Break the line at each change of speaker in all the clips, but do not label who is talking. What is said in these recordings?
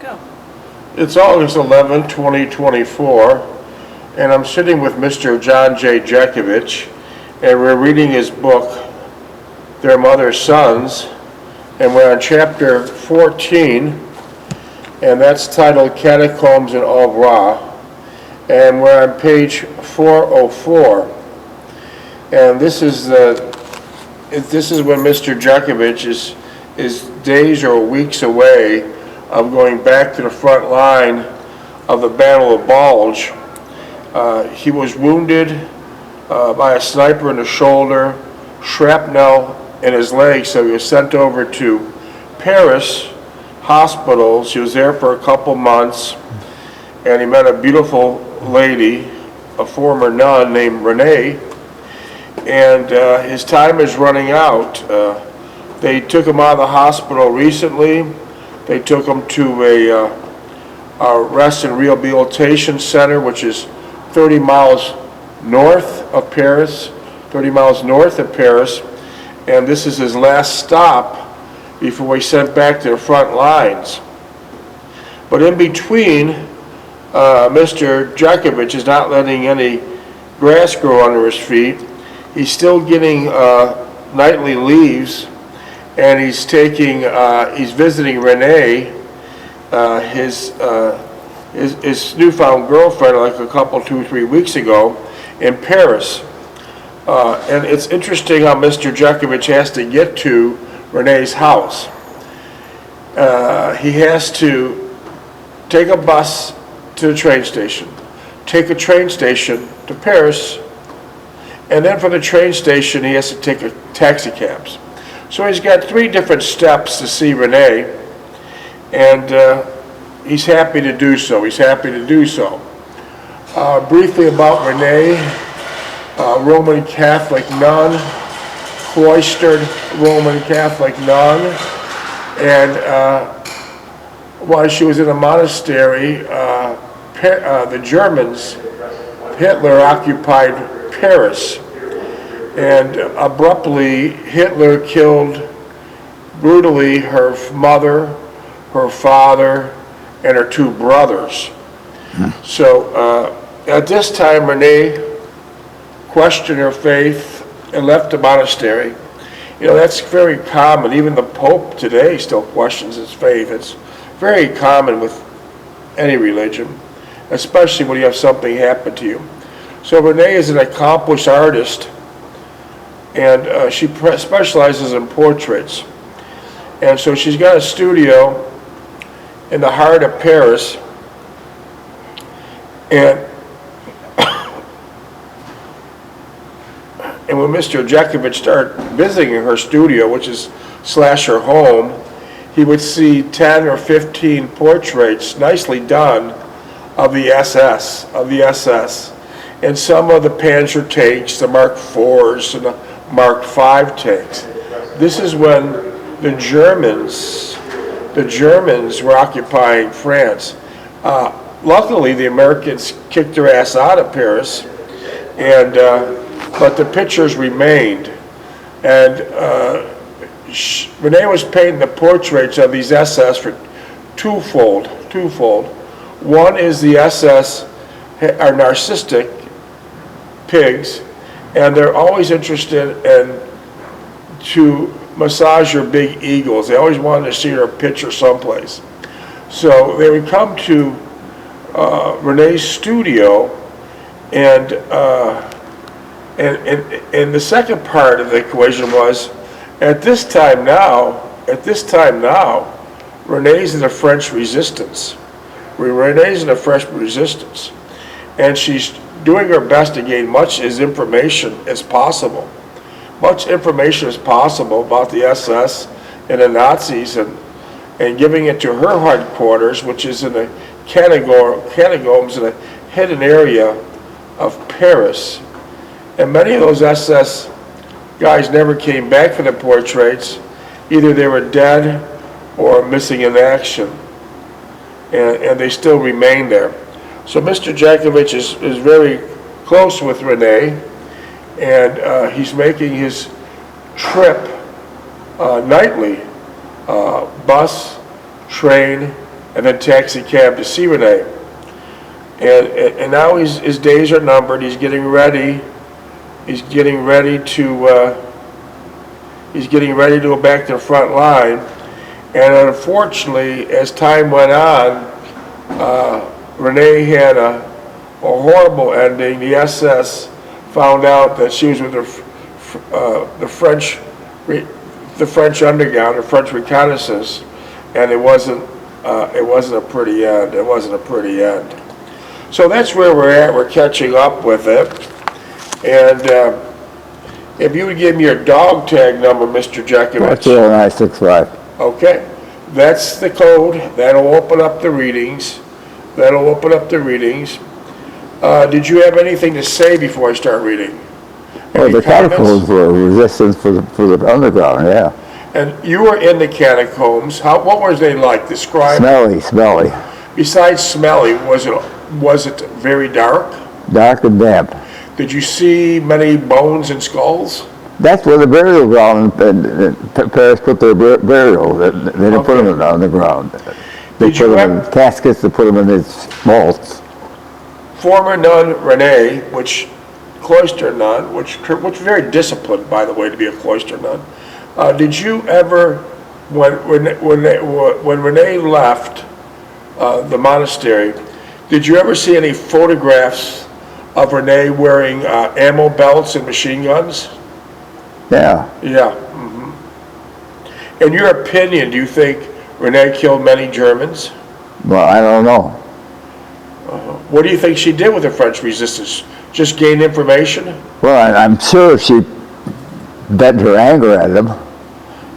Go.
It's August 11, 2024, and I'm sitting with Mr. John J. Jeckovich, and we're reading his book, Their Mother's Sons, and we're on chapter 14, and that's titled Catacombs and Revoir, and we're on page 404. And this is when Mr. Jeckovich is days or weeks away of going back to the front line of the Battle of Bulge. He was wounded by a sniper in the shoulder, shrapnel in his leg, so he was sent over to Paris hospitals. He was there for a couple months, and he met a beautiful lady, a former nun named Renee, and his time is running out. They took him out of the hospital recently. They took him to a rest and rehabilitation center, which is 30 miles north of Paris, and this is his last stop before he's sent back to the front lines. But in between, Mr. Jeckovich is not letting any grass grow under his feet. He's still getting nightly leaves, and he's visiting Renee, his newfound girlfriend, like a couple, 2-3 weeks ago in Paris. And it's interesting how Mr. Jeckovich has to get to Renee's house. He has to take a bus to the train station, take a train station to Paris, and then from the train station he has to take a taxi cabs. So he's got 3 different steps to see Renee, and he's happy to do so. Briefly about Renee, Roman Catholic nun, cloistered Roman Catholic nun, and while she was in a monastery, the Germans, Hitler occupied Paris, and abruptly Hitler killed brutally her mother, her father, and her 2 brothers. So at this time Renee questioned her faith and left the monastery. You know, that's very common. Even the Pope today still questions his faith. It's very common with any religion, especially when you have something happen to you. So Renee is an accomplished artist, and she specializes in portraits. And so she's got a studio in the heart of Paris, and when Mr. Jeckovich started visiting her studio, which is / her home, he would see 10 or 15 portraits nicely done of the SS, and some of the Panzer tanks, the Mark IVs and the Mark V tanks. This is when the Germans were occupying France. Luckily, the Americans kicked their ass out of Paris, and but the pictures remained. And Renee was painting the portraits of these SS for twofold. One is the SS are narcissistic pigs, and they're always interested in to massage your big egos. They always wanted to see her picture someplace. So they would come to Renee's studio, and the second part of the equation was, at this time now, Renee's in the French resistance. And she's doing her best to gain much information as possible about the SS and the Nazis, and giving it to her headquarters, which is in the Catacombs, in a hidden area of Paris. And many of those SS guys never came back for the portraits. Either they were dead or missing in action, and they still remain there. So Mr. Jeckovich is very close with Renee, and he's making his trip nightly, bus, train, and then taxi cab to see Renee. And now his days are numbered. He's getting ready. He's getting ready to go back to the front line. And unfortunately, as time went on, Renee had a horrible ending. The SS found out that she was with the French underground, the French reconnaissance, and it wasn't a pretty end. It wasn't a pretty end. So that's where we're at. We're catching up with it. And if you would give me your dog tag number, Mr. Jeckovich.
40965.
Okay, that's the code. That'll open up the readings. That'll open up the readings. Did you have anything to say before I start reading?
Well, the catacombs were resistance for the underground, yeah.
And you were in the catacombs. What was they like? Describe.
Smelly.
Besides smelly, was it very dark?
Dark and damp.
Did you see many bones and skulls?
That's where the burial ground, Paris put their burial. They didn't put them on the ground. They put them in caskets, they put them in these vaults.
Former nun Renee, cloister nun, which very disciplined, by the way, to be a cloister nun. Did you ever, when Renee left the monastery, did you ever see any photographs of Renee wearing ammo belts and machine guns?
Yeah.
Yeah. Mm-hmm. In your opinion, do you think Renee killed many Germans?
Well, I don't know.
What do you think she did with the French resistance? Just gain information?
Well, I'm sure she bent her anger at them.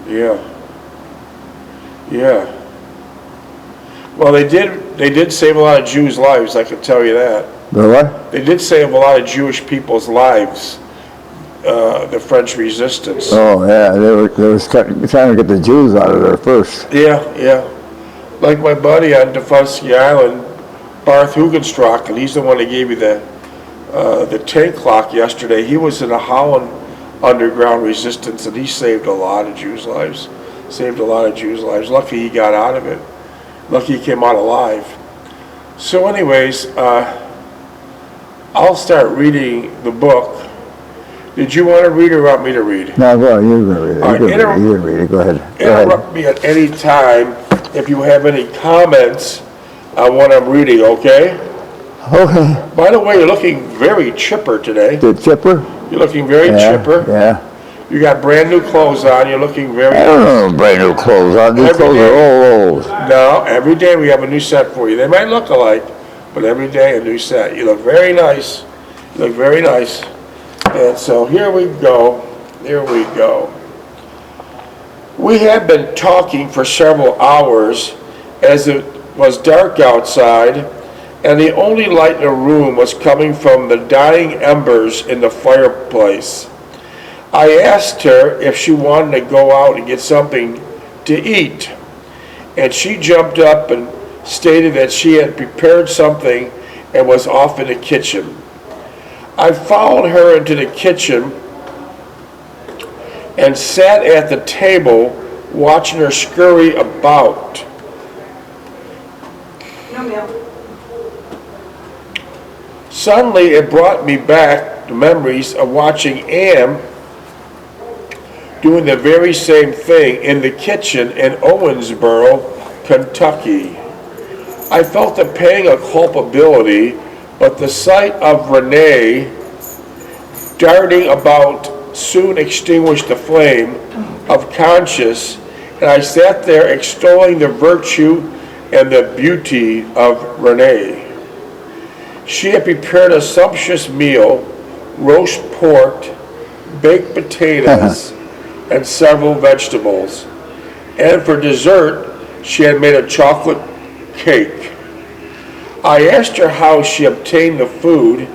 Yeah. Yeah. Well, they did save a lot of Jews' lives, I can tell you that.
The what?
They did save a lot of Jewish people's lives, the French resistance.
Oh, yeah, they were trying to get the Jews out of there first.
Yeah. Like my buddy on Defusky Island, Barth Hugenstock, and he's the one that gave you the tank clock yesterday. He was in a Holland underground resistance, and he saved a lot of Jews' lives. Lucky he got out of it. Lucky he came out alive. So anyways, I'll start reading the book. Did you want to read or want me to read?
No, go ahead, you can read it. You can read it, go ahead.
Interrupt me at any time if you have any comments on what I'm reading, okay?
Okay.
By the way, you're looking very chipper today.
The chipper?
You're looking very chipper.
Yeah.
You got brand new clothes on. You're looking very...
I don't know brand new clothes on. These clothes are all old.
No, every day we have a new set for you. They might look alike, but every day a new set. You look very nice. And so here we go. We had been talking for several hours as it was dark outside, and the only light in the room was coming from the dying embers in the fireplace. I asked her if she wanted to go out and get something to eat, and she jumped up and stated that she had prepared something and was off in the kitchen. I followed her into the kitchen and sat at the table watching her scurry about. Suddenly it brought me back to memories of watching Anne doing the very same thing in the kitchen in Owensboro, Kentucky. I felt a pang of culpability, but the sight of Renee darting about soon extinguished the flame of conscience, and I sat there extolling the virtue and the beauty of Renee. She had prepared a sumptuous meal, roast pork, baked potatoes, and several vegetables. And for dessert, she had made a chocolate cake. I asked her how she obtained the food,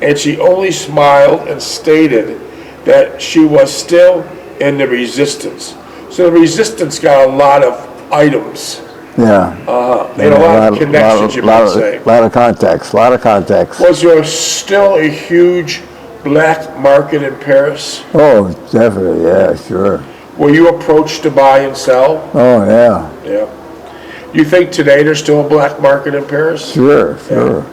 and she only smiled and stated that she was still in the resistance. So the resistance got a lot of items.
Yeah.
They had a lot of connections, you might say.
A lot of contacts.
Was there still a huge black market in Paris?
Oh, definitely, yeah, sure.
Were you approached to buy and sell?
Oh, yeah.
Yeah. You think today there's still a black market in Paris?
Sure, sure.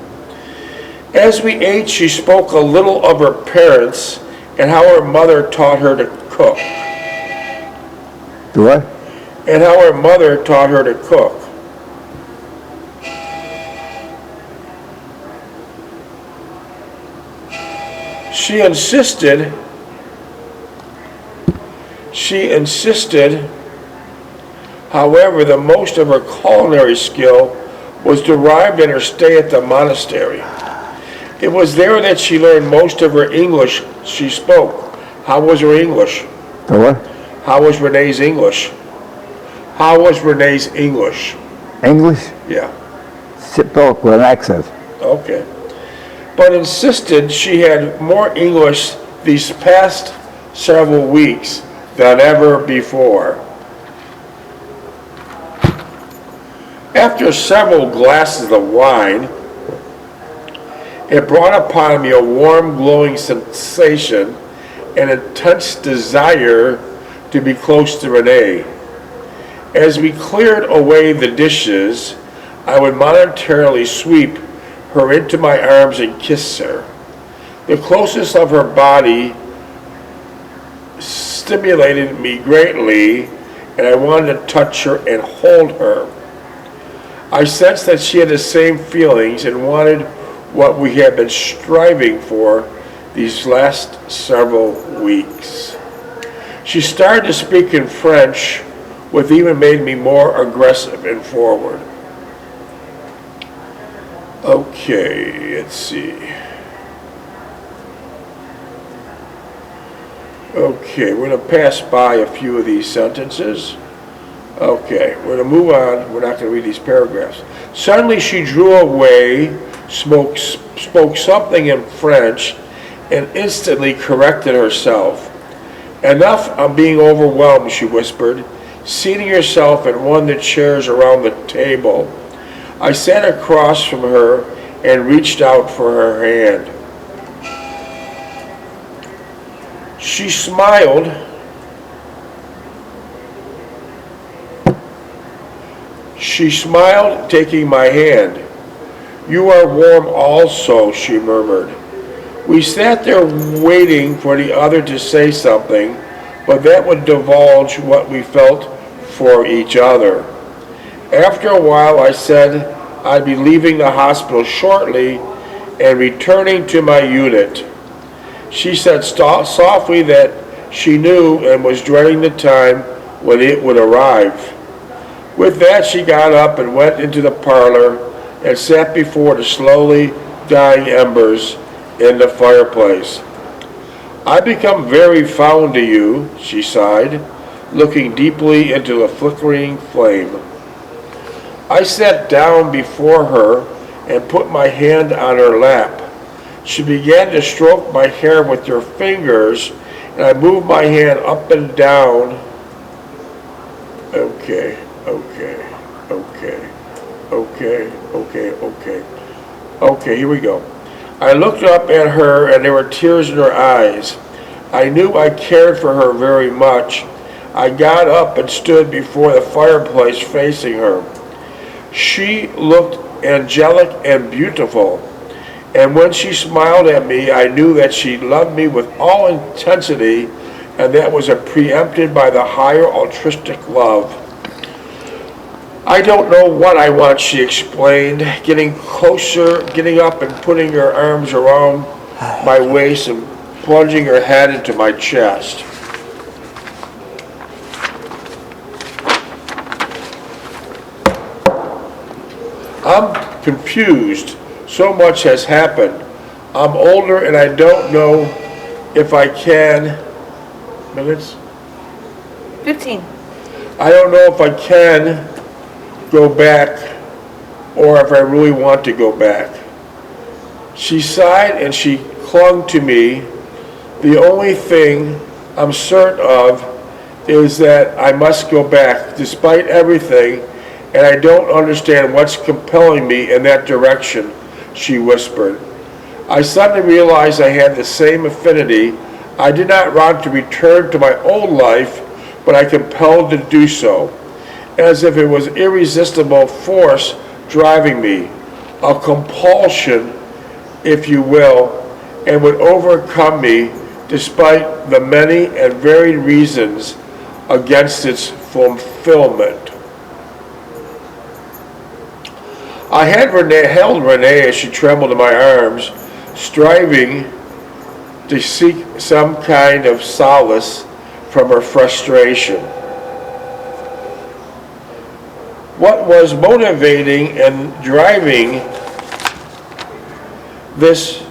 As we ate, she spoke a little of her parents and how her mother taught her to cook.
Do what?
And how her mother taught her to cook. She insisted, however, that most of her culinary skill was derived in her stay at the monastery. It was there that she learned most of her English she spoke. How was her English?
The what?
How was Renee's English? How was Renee's English?
English?
Yeah.
Spoke with an accent.
Okay. But insisted she had more English these past several weeks than ever before. After several glasses of wine, it brought upon me a warm, glowing sensation, an intense desire to be close to Renee. As we cleared away the dishes, I would momentarily sweep her into my arms and kiss her. The closeness of her body stimulated me greatly, and I wanted to touch her and hold her. I sensed that she had the same feelings and wanted what we had been striving for these last several weeks. She started to speak in French, which even made me more aggressive and forward. Okay, let's see. Okay, we're going to pass by a few of these sentences. Okay, we're going to move on. We're not going to read these paragraphs. Suddenly she drew away, spoke something in French, and instantly corrected herself. Enough, I'm being overwhelmed, she whispered, seating herself in one of the chairs around the table. I sat across from her and reached out for her hand. She smiled. She smiled, taking my hand. You are warm also, she murmured. We sat there waiting for the other to say something, but that would divulge what we felt for each other. After a while, I said I'd be leaving the hospital shortly and returning to my unit. She said softly that she knew and was dreading the time when it would arrive. With that, she got up and went into the parlor and sat before the slowly dying embers in the fireplace. I become very fond of you, she sighed, looking deeply into the flickering flame. I sat down before her and put my hand on her lap. She began to stroke my hair with her fingers, and I moved my hand up and down. Okay. Okay, here we go. I looked up at her, and there were tears in her eyes. I knew I cared for her very much. I got up and stood before the fireplace facing her. She looked angelic and beautiful, and when she smiled at me, I knew that she loved me with all intensity, and that was preempted by the higher altruistic love. I don't know what I want, she explained, getting closer, getting up and putting her arms around my waist and plunging her head into my chest. I'm confused. So much has happened. I'm older and I don't know if I can. Minutes?
15.
I don't know if I can go back or if I really want to go back. She sighed and she clung to me. The only thing I'm certain of is that I must go back despite everything, and I don't understand what's compelling me in that direction, she whispered. I suddenly realized I had the same affinity. I did not want to return to my old life, but I compelled to do so. as if it was irresistible force driving me, a compulsion, if you will, and would overcome me despite the many and varied reasons against its fulfillment. I had held Renee as she trembled in my arms, striving to seek some kind of solace from her frustration. What was motivating and driving this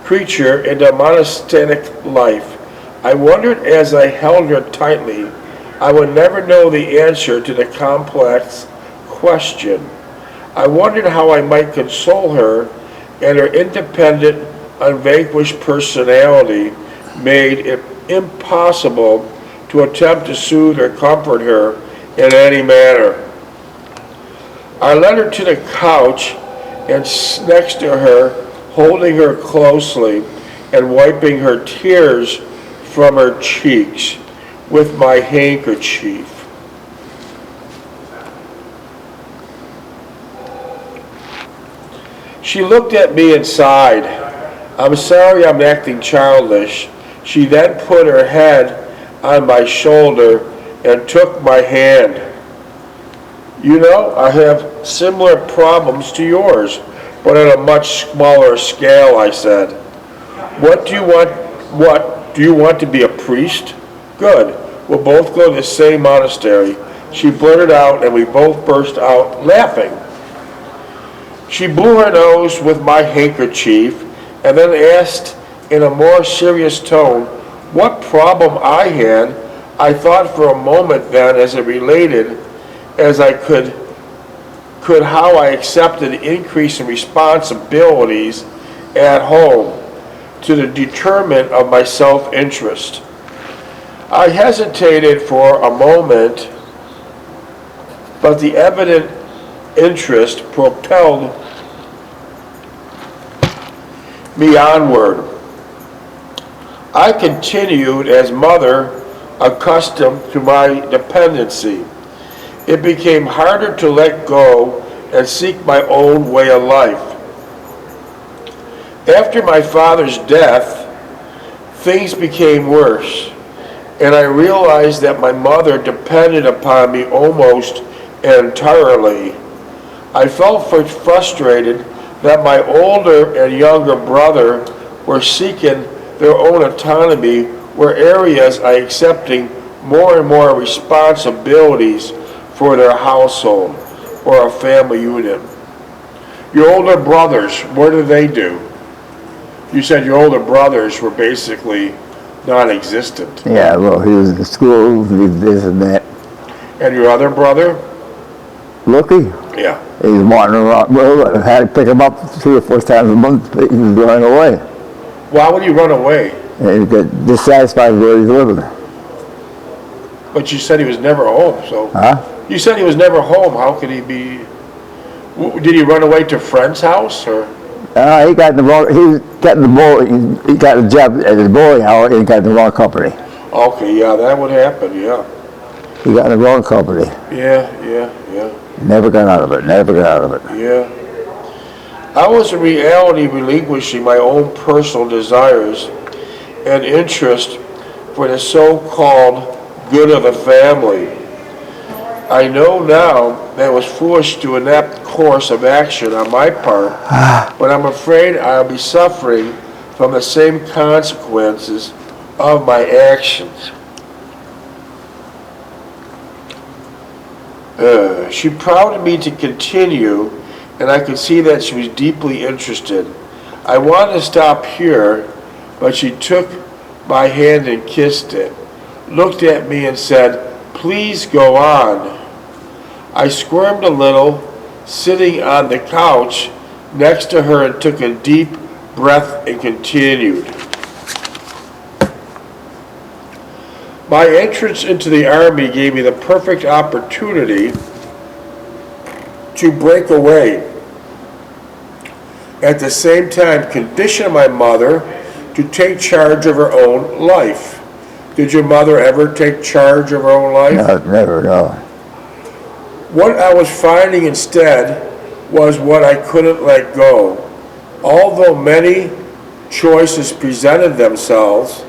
creature into monastic life? I wondered as I held her tightly. I would never know the answer to the complex question. I wondered how I might console her, and her independent, unvanquished personality made it impossible to attempt to soothe or comfort her in any manner. I led her to the couch and next to her, holding her closely and wiping her tears from her cheeks with my handkerchief. She looked at me and sighed. "I'm sorry I'm acting childish." She then put her head on my shoulder and took my hand. "You know, I have similar problems to yours, but on a much smaller scale," I said. What do you want to be a priest? Good. We'll both go to the same monastery." She blurted out, and we both burst out laughing. She blew her nose with my handkerchief and then asked in a more serious tone what problem I had. I thought for a moment then as it related as I could how I accepted the increase in responsibilities at home to the detriment of my self-interest. I hesitated for a moment, but the evident interest propelled me onward. I continued as mother, accustomed to my dependency. It became harder to let go and seek my own way of life. After my father's death, things became worse, and I realized that my mother depended upon me almost entirely. I felt frustrated that my older and younger brother were seeking their own autonomy, were areas I accepting more and more responsibilities for their household or a family unit. Your older brothers, what do they do? You said your older brothers were basically non-existent.
Yeah, well, he was in school, he did this and that.
And your other brother?
Lucky.
Yeah.
He was wandering around. Well, I had to pick him up 3 or 4 times a month. He was running away.
Why would he run away?
And he got dissatisfied with where he's living.
But you said he was never home, so.
Huh?
You said he was never home. How could he be? Did he run away to a friend's house, or?
He got in the wrong. He got a job at the bowling alley and he got in the wrong company.
Okay, yeah, that would happen. Yeah.
He got in the wrong company.
Yeah.
Never got out of it.
Yeah. I was in reality relinquishing my own personal desires and interest for the so-called good of the family. I know now that it was foolish to enact course of action on my part, but I'm afraid I'll be suffering from the same consequences of my actions. She prodded me to continue, and I could see that she was deeply interested. I wanted to stop here, but she took my hand and kissed it, looked at me and said, "Please go on." I squirmed a little, sitting on the couch next to her, and took a deep breath and continued. My entrance into the Army gave me the perfect opportunity to break away. At the same time, condition my mother to take charge of her own life. Did your mother ever take charge of her own life?
No, never, no.
What I was finding instead was what I couldn't let go. Although many choices presented themselves,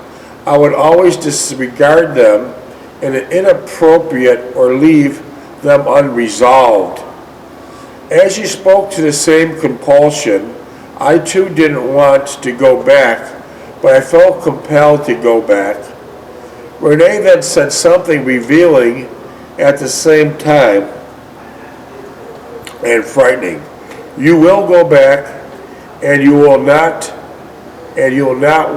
I would always disregard them and inappropriate or leave them unresolved. As you spoke to the same compulsion, I too didn't want to go back, but I felt compelled to go back. Renee then said something revealing at the same time and frightening. You will go back, and you will not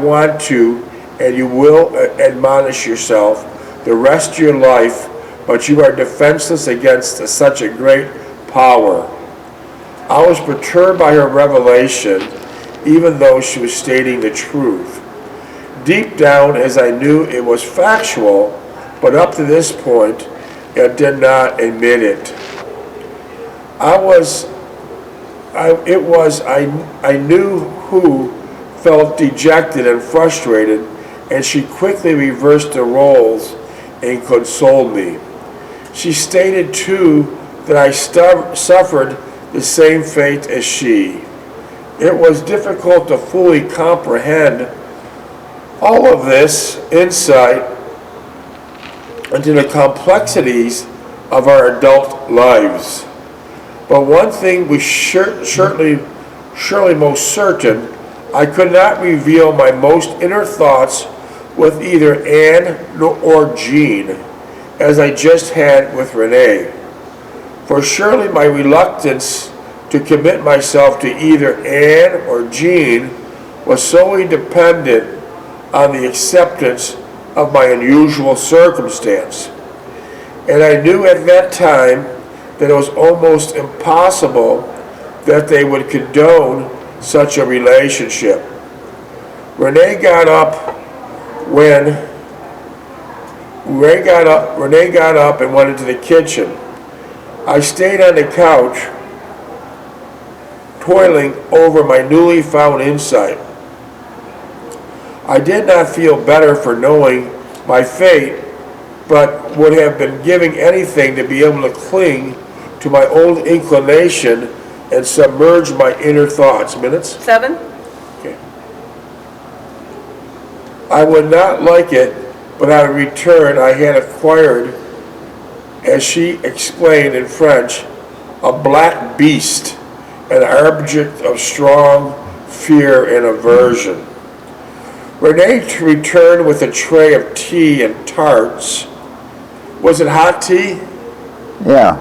want to, and you will admonish yourself the rest of your life, but you are defenseless against such a great power. I was perturbed by her revelation, even though she was stating the truth. Deep down, as I knew it was factual, but up to this point, I did not admit it. I knew who felt dejected and frustrated, and she quickly reversed the roles and consoled me. She stated too that I suffered the same fate as she. It was difficult to fully comprehend all of this insight into the complexities of our adult lives. But one thing was surely most certain, I could not reveal my most inner thoughts with either Anne or Jean, as I just had with Renee. For surely my reluctance to commit myself to either Anne or Jean was solely dependent on the acceptance of my unusual circumstance. And I knew at that time that it was almost impossible that they would condone such a relationship. Renee got up and went into the kitchen. I stayed on the couch, toiling over my newly found insight. I did not feel better for knowing my fate, but would have been giving anything to be able to cling to my old inclination and submerge my inner thoughts. Minutes?
7.
Okay. I would not like it, but on return I had acquired, as she explained in French, a black beast, an object of strong fear and aversion. Renee returned with a tray of tea and tarts. Was it hot tea?
Yeah,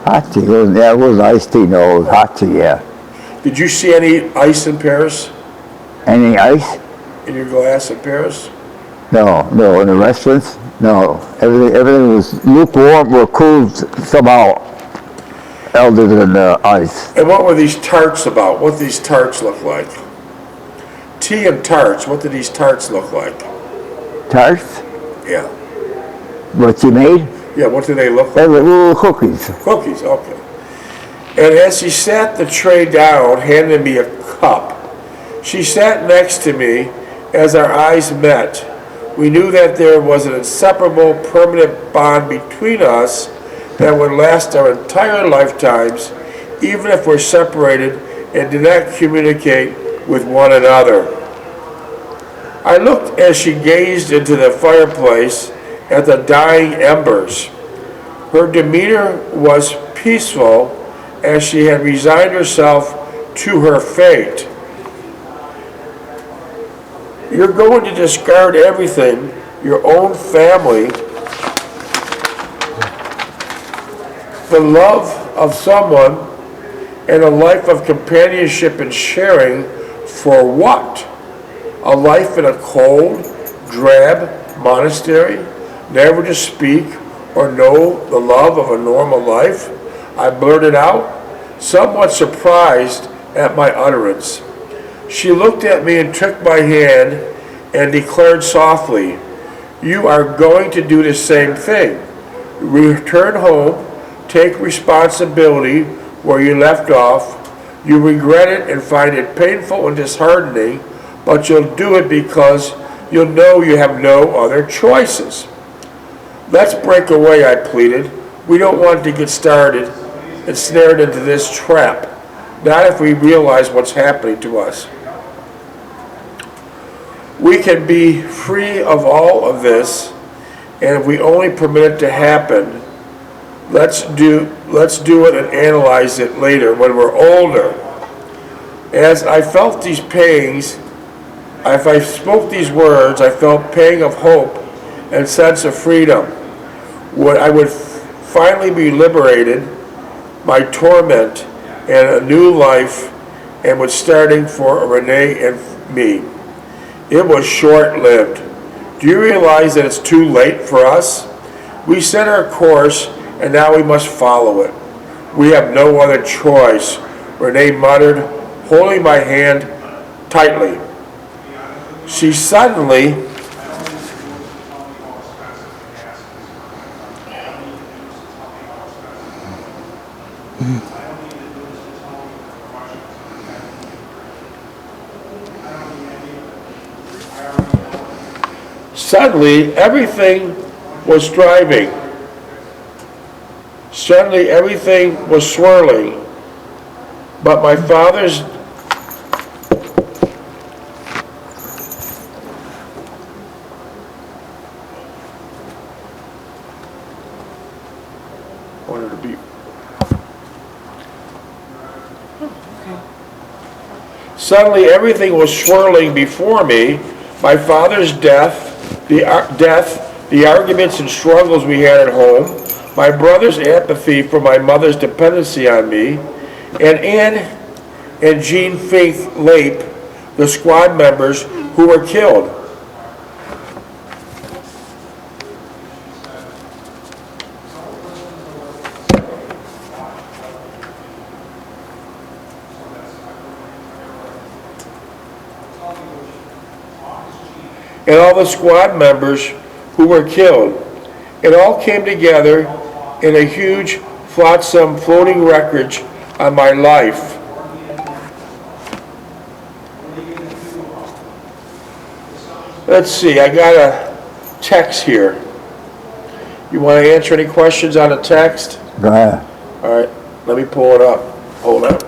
hot tea. It was iced tea. No, it was hot tea, yeah.
Did you see any ice in Paris?
Any ice?
In your glass in Paris?
No, in the restaurants, no. Everything was lukewarm or cooled somehow, other than ice.
And what were these tarts about? What did these tarts look like? Tea and tarts. What did these tarts look like?
Tarts?
Yeah.
What you made?
Yeah, what did they look
They
like?
were little cookies.
Cookies, okay. And as she sat the tray down, handed me a cup, she sat next to me. As our eyes met, we knew that there was an inseparable, permanent bond between us that would last our entire lifetimes, even if we're separated and do not communicate with one another. I looked as she gazed into the fireplace at the dying embers. Her demeanor was peaceful, as she had resigned herself to her fate. You're going to discard everything, your own family, the love of someone, and a life of companionship and sharing for what? A life in a cold, drab monastery, never to speak or know the love of a normal life? I blurted out, somewhat surprised at my utterance. She looked at me and took my hand and declared softly, you are going to do the same thing. Return home, take responsibility where you left off. You regret it and find it painful and disheartening, but you'll do it because you'll know you have no other choices. Let's break away, I pleaded. We don't want to get started and snared into this trap, not if we realize what's happening to us. We can be free of all of this, and if we only permit it to happen, let's do it and analyze it later when we're older. As I felt these pangs, if I spoke these words, I felt pang of hope and sense of freedom. When I would finally be liberated, my torment and a new life, and was starting for Renee and me. It was short-lived. Do you realize that it's too late for us? We set our course, and now we must follow it. We have no other choice, Renee muttered, holding my hand tightly. She suddenly everything was driving. Suddenly everything was swirling. But my father's wanted to be. Suddenly everything was swirling before me. My father's death, the arguments and struggles we had at home, my brother's apathy for my mother's dependency on me, and Ann and Jean Fink Lape, the squad members who were killed. And all the squad members who were killed. It all came together in a huge, flotsam, floating wreckage on my life. Let's see, I got a text here. You want to answer any questions on the text?
Go ahead.
All right, let me pull it up. Hold up.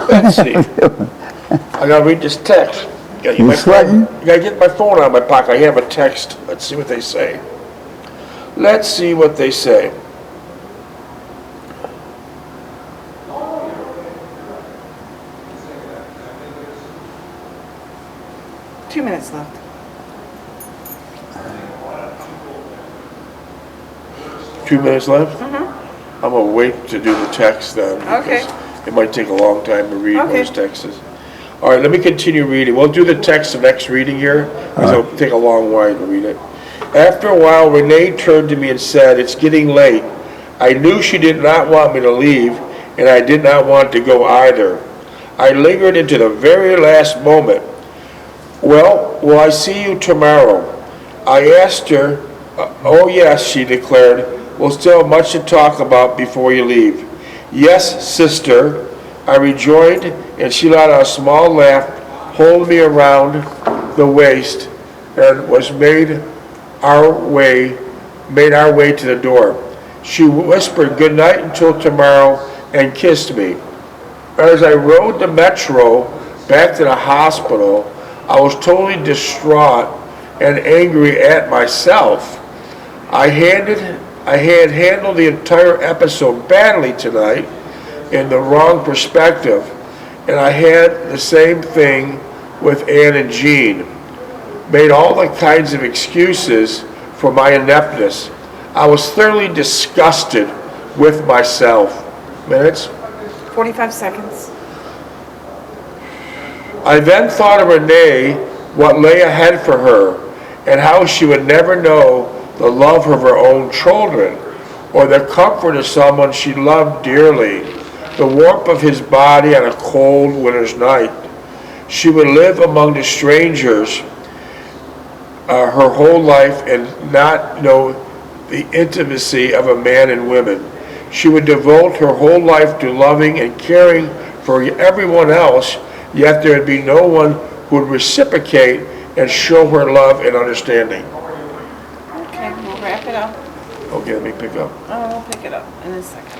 Let's see. I gotta read this text.
You sweating?
You gotta get my phone out of my pocket. I have a text. Let's see what they say. Let's see what they say.
Two minutes left.
Two minutes left? I'm gonna wait to do the text then.
Okay.
Because it might take a long time to read
Okay.
those texts. All right, let me continue reading. We'll do the text the next reading here, because it'll take a long while to read it. After a while, Renee turned to me and said, "It's getting late." I knew she did not want me to leave, and I did not want to go either. I lingered into the very last moment. "Well, will I see you tomorrow?" I asked her. "Oh yes," she declared. "We'll still have much to talk about before you leave." "Yes, sister," I rejoined, and she let out a small laugh, holding me around the waist, and made our way to the door. She whispered good night until tomorrow and kissed me. As I rode the metro back to the hospital, I was totally distraught and angry at myself. I had handled the entire episode badly tonight in the wrong perspective, and I had the same thing with Ann and Jean. Made all the kinds of excuses for my ineptness. I was thoroughly disgusted with myself. Minutes?
45 seconds.
I then thought of Renee, what lay ahead for her, and how she would never know the love of her own children, or the comfort of someone she loved dearly, the warmth of his body on a cold winter's night. She would live among the strangers her whole life and not know the intimacy of a man and women. She would devote her whole life to loving and caring for everyone else, yet there would be no one who would reciprocate and show her love and understanding.
Okay, we'll wrap it go.
Okay, let me pick up.
Oh, we'll pick it up in a second.